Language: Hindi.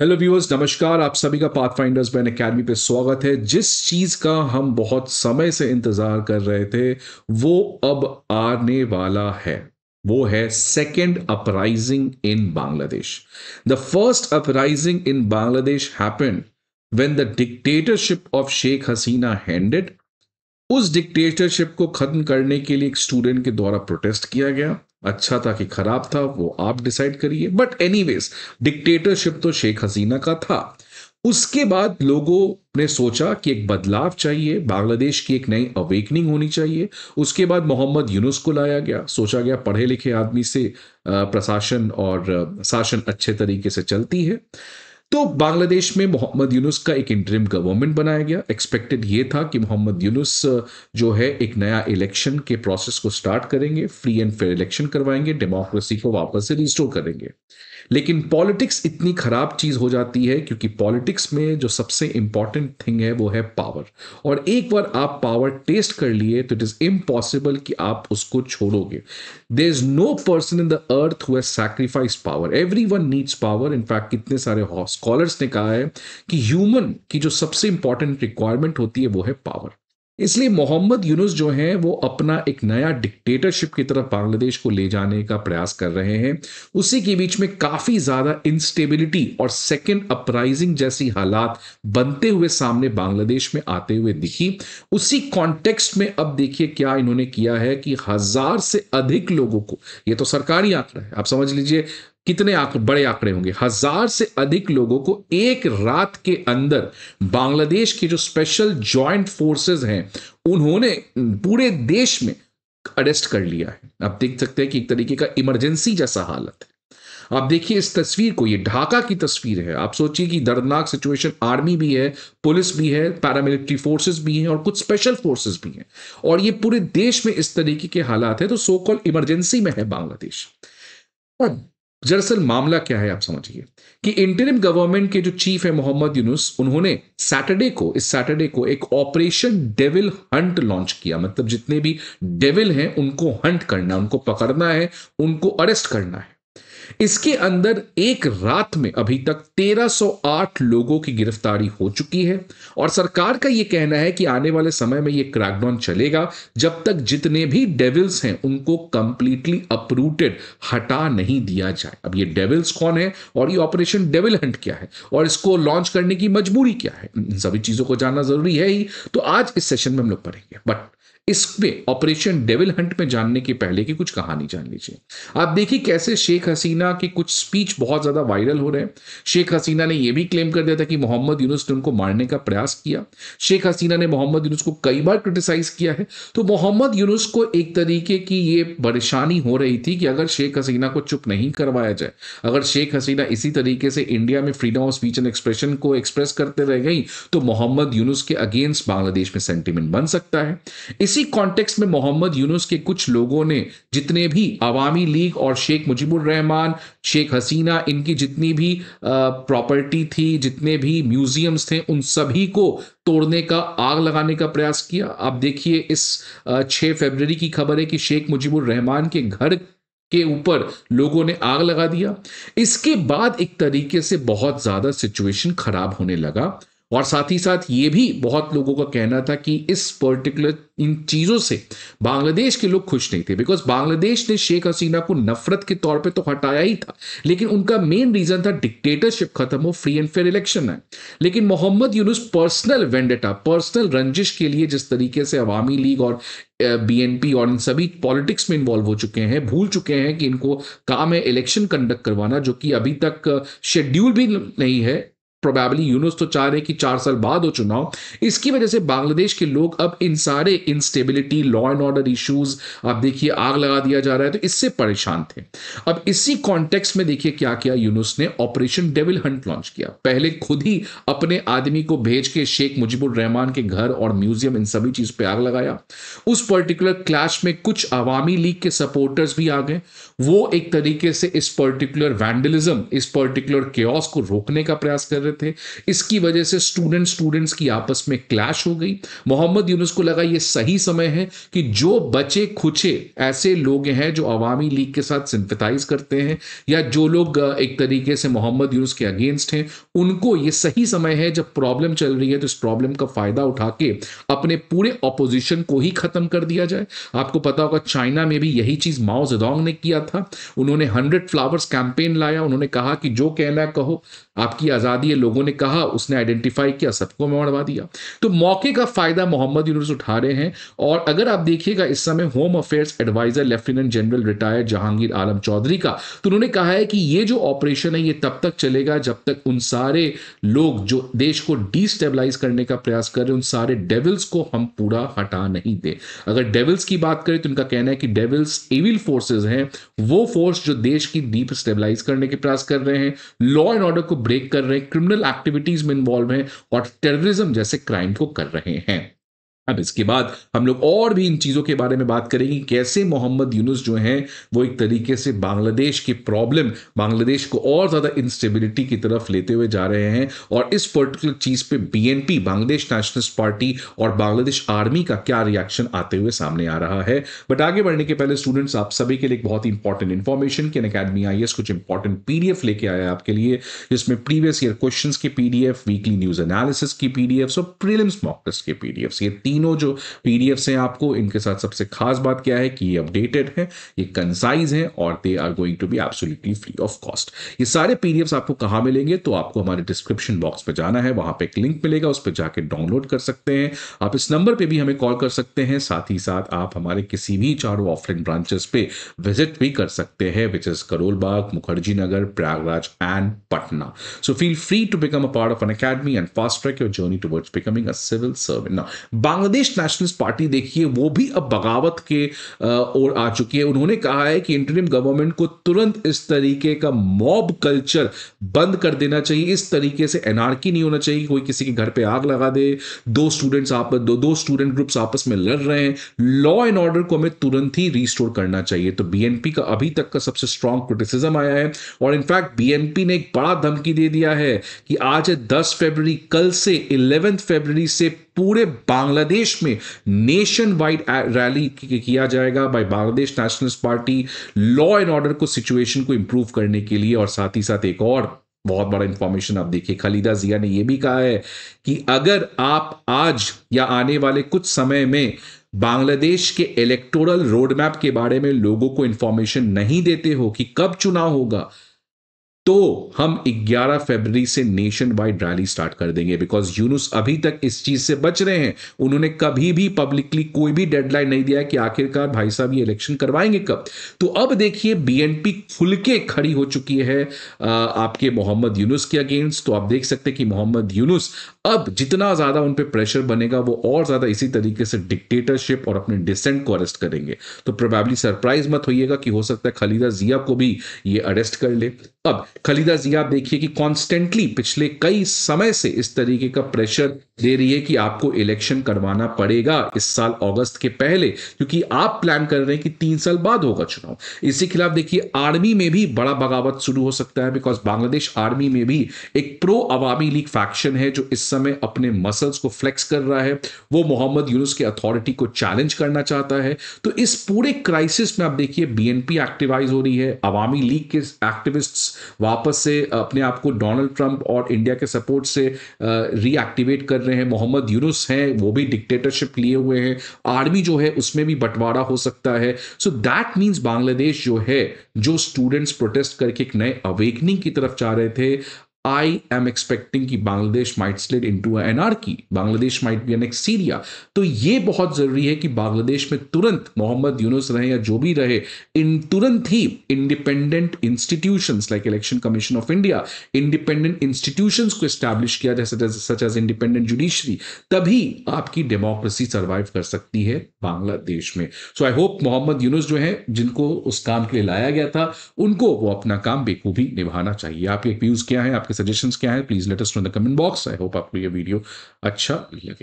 हेलो व्यूअर्स, नमस्कार। आप सभी का पाथफाइंडर्स बैन एकेडमी पे स्वागत है। जिस चीज का हम बहुत समय से इंतजार कर रहे थे वो अब आने वाला है। वो है second uprising in Bangladesh. The first uprising in Bangladesh happened when the dictatorship of Sheikh Hasina ended. उस डिक्टेटरशिप को खत्म करने के लिए एक स्टूडेंट के द्वारा प्रोटेस्ट किया गया। अच्छा था कि खराब था वो आप डिसाइड करिए, बट एनीवेज डिक्टेटरशिप तो शेख हसीना का था। उसके बाद लोगों ने सोचा कि एक बदलाव चाहिए, बांग्लादेश की एक नई अवेकनिंग होनी चाहिए। उसके बाद मोहम्मद यूनुस को लाया गया। सोचा गया पढ़े लिखे आदमी से प्रशासन और शासन अच्छे तरीके से चलती है। तो बांग्लादेश में मोहम्मद यूनुस का एक इंटरिम गवर्नमेंट बनाया गया। एक्सपेक्टेड ये था कि मोहम्मद यूनुस जो है एक नया इलेक्शन के प्रोसेस को स्टार्ट करेंगे, फ्री एंड फेयर इलेक्शन करवाएंगे, डेमोक्रेसी को वापस से रिस्टोर करेंगे। लेकिन पॉलिटिक्स इतनी खराब चीज हो जाती है क्योंकि पॉलिटिक्स में जो सबसे इंपॉर्टेंट थिंग है वो है पावर। और एक बार आप पावर टेस्ट कर लिए तो इट इज इम्पॉसिबल कि आप उसको छोड़ोगे। There is no person in the earth who has sacrifice power. Everyone needs power. In fact कितने सारे स्कॉलर्स ने कहा है कि ह्यूमन की जो सबसे इंपॉर्टेंट रिक्वायरमेंट होती है वो है पावर। इसलिए मोहम्मद यूनुस जो हैं वो अपना एक नया डिक्टेटरशिप की तरफ बांग्लादेश को ले जाने का प्रयास कर रहे हैं। उसी के बीच में काफी ज्यादा इंस्टेबिलिटी और सेकेंड अपराइजिंग जैसी हालात बनते हुए सामने बांग्लादेश में आते हुए दिखी। उसी कॉन्टेक्स्ट में अब देखिए क्या इन्होंने किया है कि 1000 से अधिक लोगों को, ये तो सरकारी आंकड़ा है, आप समझ लीजिए कितने बड़े आंकड़े होंगे, 1000 से अधिक लोगों को एक रात के अंदर बांग्लादेश के जो स्पेशल जॉइंट फोर्सेस हैं उन्होंने पूरे देश में अरेस्ट कर लिया है। आप देख सकते हैं कि एक तरीके का इमरजेंसी जैसा हालत है। आप देखिए इस तस्वीर को, ये ढाका की तस्वीर है। आप सोचिए कि दर्दनाक सिचुएशन, आर्मी भी है, पुलिस भी है, पैरामिलिट्री फोर्सेस भी हैं और कुछ स्पेशल फोर्सेस भी हैं, और ये पूरे देश में इस तरीके के हालात है। तो सो कॉल्ड इमरजेंसी में है बांग्लादेश। दरअसल मामला क्या है आप समझिए कि इंटरिम गवर्नमेंट के जो चीफ है मोहम्मद यूनुस, उन्होंने इस सैटरडे को एक ऑपरेशन डेविल हंट लॉन्च किया। मतलब जितने भी डेविल हैं उनको हंट करना, उनको पकड़ना है, उनको अरेस्ट करना है। इसके अंदर एक रात में अभी तक 1308 लोगों की गिरफ्तारी हो चुकी है। और सरकार का यह कहना है कि आने वाले समय में यह क्रैकडाउन चलेगा जब तक जितने भी डेविल्स हैं उनको कंप्लीटली अपरूटेड, हटा नहीं दिया जाए। अब ये डेविल्स कौन है और ये ऑपरेशन डेविल हंट क्या है और इसको लॉन्च करने की मजबूरी क्या है, इन सभी चीजों को जानना जरूरी है ही। तो आज इस सेशन में हम लोग पढ़ेंगे, बट इसमें ऑपरेशन डेविल हंट में जानने के पहले की कुछ कहानी जान लीजिए। आप देखिए कैसे शेख हसीना की कुछ स्पीच बहुत ज्यादा वायरल हो रहे हैं। शेख हसीना ने यह भी क्लेम कर दिया था कि मोहम्मद यूनुस ने उनको मारने का प्रयास किया। शेख हसीना ने मोहम्मद यूनुस को कई बार क्रिटिसाइज किया है। तो मोहम्मद यूनुस को एक तरीके की ये परेशानी हो रही थी कि अगर शेख हसीना को चुप नहीं करवाया जाए, अगर शेख हसीना इसी तरीके से इंडिया में freedom of speech and expression को एक्सप्रेस करते रह गई तो मोहम्मद यूनुस के अगेंस्ट बांग्लादेश में सेंटिमेंट बन सकता है। इसी कॉन्टेक्स्ट में मोहम्मद यूनुस के कुछ लोगों ने जितने भी अवामी लीग और शेख मुजीबुर रहमान, शेख हसीना, इनकी जितनी भी प्रॉपर्टी थी, जितने भी म्यूजियम्स थे, उन सभी को तोड़ने का, आग लगाने का प्रयास किया। आप देखिए इस 6 फरवरी की खबर है कि शेख मुजीबुर रहमान के घर के ऊपर लोगों ने आग लगा दिया। इसके बाद एक तरीके से बहुत ज्यादा सिचुएशन खराब होने लगा। और साथ ही साथ ये भी बहुत लोगों का कहना था कि इस पर्टिकुलर इन चीजों से बांग्लादेश के लोग खुश नहीं थे, बिकॉज बांग्लादेश ने शेख हसीना को नफरत के तौर पे तो हटाया ही था, लेकिन उनका मेन रीजन था डिक्टेटरशिप खत्म हो, फ्री एंड फेयर इलेक्शन है। लेकिन Mohammad Yunus personal vendetta, personal रंजिश के लिए जिस तरीके से अवामी लीग और बीएनपी और इन सभी पॉलिटिक्स में इन्वॉल्व हो चुके हैं, भूल चुके हैं कि इनको काम है इलेक्शन कंडक्ट करवाना, जो कि अभी तक शेड्यूल भी नहीं है। प्रोबेबली यूनुस तो चाह रहे कि 4 साल बाद हो चुनाव। इसकी वजह से बांग्लादेश के लोग अब इन सारे instability, law and order issues, आप देखिए आग लगा दिया जा रहा है, तो इससे परेशान थे। अब इसी कॉन्टेक्स्ट में देखिए क्या किया यूनुस ने, ऑपरेशन डेविल हंट लॉन्च किया। पहले खुद ही अपने आदमी को भेज के शेख मुजीबुर रहमान के घर और म्यूजियम, इन सभी चीज पे आग लगाया। उस पर्टिकुलर क्लैश में कुछ अवामी लीग के सपोर्टर्स भी आ गए। वो एक तरीके से इस पर्टिकुलर वैंडलिज्म, इस पर्टिकुलर केओस को रोकने का प्रयास कर रहे रहे थे। इसकी वजह से स्टूडेंट्स की आपस में क्लैश हो गई। मोहम्मद यूनुस को लगा ये सही समय है कि जो बचे खुचे ऐसे लोग हैं जो अवामी लीग के साथ सिंपैथाइज करते हैं या जो लोग एक तरीके से मोहम्मद यूनुस के अगेंस्ट हैं, उनको ये सही समय है, जब प्रॉब्लम चल रही है तो इस प्रॉब्लम का फायदा उठा के अपने पूरे ऑपोजिशन को ही खत्म कर दिया जाए। आपको पता होगा चाइना में भी यही चीज माओ जेडोंग ने किया था। उन्होंने 100 फ्लावर्स कैंपेन लाया। उन्होंने कहा कि जो कहना है कहो, आपकी आजादी है। लोगों ने कहा, उसने आइडेंटिफाई किया, सबको मरवा दिया। तो मौके का फायदा मोहम्मद यूनुस उठा रहे हैं। और अगर आप देखिएगा इस समय home affairs adviser lieutenant general retired Jahangir Alam Chowdhury का, तो उन्होंने कहा है कि ये जो ऑपरेशन है ये तब तक चलेगा जब तक उन सारे लोग जो देश को डिस्टेबलाइज करने का प्रयास कर रहे हैं, उन सारे डेविल्स को हम पूरा हटा नहीं दे। अगर डेविल्स की बात करें तो उनका कहना है कि डेविल्स एविल फोर्सेस हैं, वो फोर्स जो देश की डीप स्टेबलाइज करने के प्रयास कर रहे हैं, लॉ एंड ऑर्डर को ब्रेक कर रहे हैं, क्रिमिनल एक्टिविटीज में इन्वॉल्व हैं और टेररिज्म जैसे क्राइम को कर रहे हैं। अब इसके बाद हम लोग और भी इन चीज़ों के बारे में बात करेंगे, कैसे मोहम्मद यूनुस जो हैं वो एक तरीके से बांग्लादेश की प्रॉब्लम, बांग्लादेश को और ज़्यादा इंस्टेबिलिटी की तरफ लेते हुए जा रहे हैं। और इस पर्टिकुलर चीज़ पे बीएनपी, बांग्लादेश नेशनलिस्ट पार्टी और बांग्लादेश आर्मी का क्या रिएक्शन आते हुए सामने आ रहा है। बट आगे बढ़ने के पहले स्टूडेंट्स, आप सभी के लिए एक बहुत ही इंपॉर्टेंट इन्फॉर्मेशन कि अनअकैडमी आईएएस कुछ इंपॉर्टेंट पीडीएफ लेके आया है आपके लिए, जिसमें प्रीवियस ईयर क्वेश्चंस की पीडीएफ, वीकली न्यूज एनालिसिस की पीडीएफ और प्रीलिम्स मॉक टेस्ट के पीडीएफ, ये तीनों जो पीडीएफ हैं आपको, इनके साथ सबसे खास बात क्या है कि ये अपडेटेड है, ये कंसाइज है और they are going to be absolutely free of cost. ये सारे पीडीएफ्स आपको कहां मिलेंगे? तो आपको हमारे डिस्क्रिप्शन बॉक्स पे जाना है, वहां पे एक लिंक मिलेगा, उस पर जाके डाउनलोड कर सकते हैं। आप इस नंबर पे भी हमें कॉल कर सकते हैं, साथ ही साथ आप हमारे किसी भी चारों ऑफलाइन ब्रांचेस पे विजिट भी कर सकते हैं, which is Karol Bagh, Mukherjee Nagar, Prayagraj and Patna. So feel free to become a part of an academy and fast track your journey towards becoming a civil servant. Now Bangladesh Nationalist Party देखिए, वो भी अब बगावत के ओर आ चुकी है। उन्होंने कहा है कि इंटरिम गवर्नमेंट को तुरंत इस तरीके का मॉब कल्चर बंद कर देना चाहिए। इस तरीके से एनार्की नहीं होना चाहिए, कोई किसी के घर पे आग लगा दे, दो स्टूडेंट ग्रुप्स आपस में लड़ रहे हैं। लॉ एंड ऑर्डर को हमें तुरंत ही रिस्टोर करना चाहिए। तो बीएनपी का अभी तक का सबसे स्ट्रॉन्ग क्रिटिसिज्म आया है और इनफैक्ट बीएनपी ने एक बड़ा धमकी दे दिया है कि आज 10 फरवरी, कल से 11 फरवरी से पूरे बांग्लादेश में नेशन वाइड रैली किया जाएगा by Bangladesh Nationalist Party, law and order को, सिचुएशन को इंप्रूव करने के लिए। और साथ ही साथ एक और बहुत बड़ा इंफॉर्मेशन आप देखिए, खालिदा जिया ने यह भी कहा है कि अगर आप आज या आने वाले कुछ समय में बांग्लादेश के इलेक्टोरल रोड मैप के बारे में लोगों को इंफॉर्मेशन नहीं देते हो कि कब चुनाव होगा, तो हम 11 फरवरी से नेशन वाइड रैली स्टार्ट कर देंगे। बिकॉज यूनुस अभी तक इस चीज से बच रहे हैं। उन्होंने कभी भी पब्लिकली कोई भी डेडलाइन नहीं दिया कि आखिरकार भाई साहब ये इलेक्शन करवाएंगे कब। तो अब देखिए बीएनपी खुल के खड़ी हो चुकी है आपके मोहम्मद यूनुस के अगेंस्ट। तो आप देख सकते हैं कि मोहम्मद यूनुस अब जितना ज्यादा उन पर प्रेशर बनेगा, वो और ज्यादा इसी तरीके से डिक्टेटरशिप और अपने डिसेंट को अरेस्ट करेंगे। तो प्रोबेबली सरप्राइज मत होइएगा कि हो सकता है खालिदा जिया को भी ये अरेस्ट कर ले। अब खालिदा जिया देखिए कि कॉन्स्टेंटली पिछले कई समय से इस तरीके का प्रेशर दे रही है कि आपको इलेक्शन करवाना पड़ेगा इस साल अगस्त के पहले, क्योंकि आप प्लान कर रहे हैं कि 3 साल बाद होगा चुनाव। इसी खिलाफ देखिए आर्मी में भी बड़ा बगावत शुरू हो सकता है, बिकॉज बांग्लादेश आर्मी में भी एक प्रो अवामी लीग फैक्शन है जो इस समय अपने मसल्स को फ्लेक्स कर रहा है। वो मोहम्मद यूनुस के अथॉरिटी को चैलेंज करना चाहता है। तो इस पूरे क्राइसिस में आप देखिए बीएनपी एक्टिवाइज हो रही है, अवामी लीग के एक्टिविस्ट्स वापस से अपने आप को डोनाल्ड ट्रंप और इंडिया के सपोर्ट से रीएक्टिवेट कर रहे हैं। मोहम्मद यूनुस हैं, वो भी डिक्टेटरशिप लिए हुए हैं। आर्मी जो है उसमें भी बंटवारा हो सकता है। सो दैट मीन्स बांग्लादेश जो है, जो स्टूडेंट्स प्रोटेस्ट करके एक नए अवेकनिंग की तरफ जा रहे थे, I am expecting कि Bangladesh might slid into anarchy, Bangladesh might be next Syria। तो ये बहुत जरूरी है कि बांग्लादेश में तुरंत मोहम्मद यूनुस रहे या जो भी रहे, तुरंत ही independent institutions like election commission of India, independent institutions को एस्टैब्लिश किया जाए, सच एज इंडिपेंडेंट जुडिशरी। तभी आपकी डेमोक्रेसी सर्वाइव कर सकती है बांग्लादेश में। सो आई होप मोहम्मद यूनुस जो है, जिनको उस काम के लिए लाया गया था, उनको वो अपना काम बेखूबी निभाना चाहिए। आपके व्यूज क्या है, आपके सजेशंस क्या है, please let us know in the comment box. I hope आपको ये वीडियो अच्छा लगे।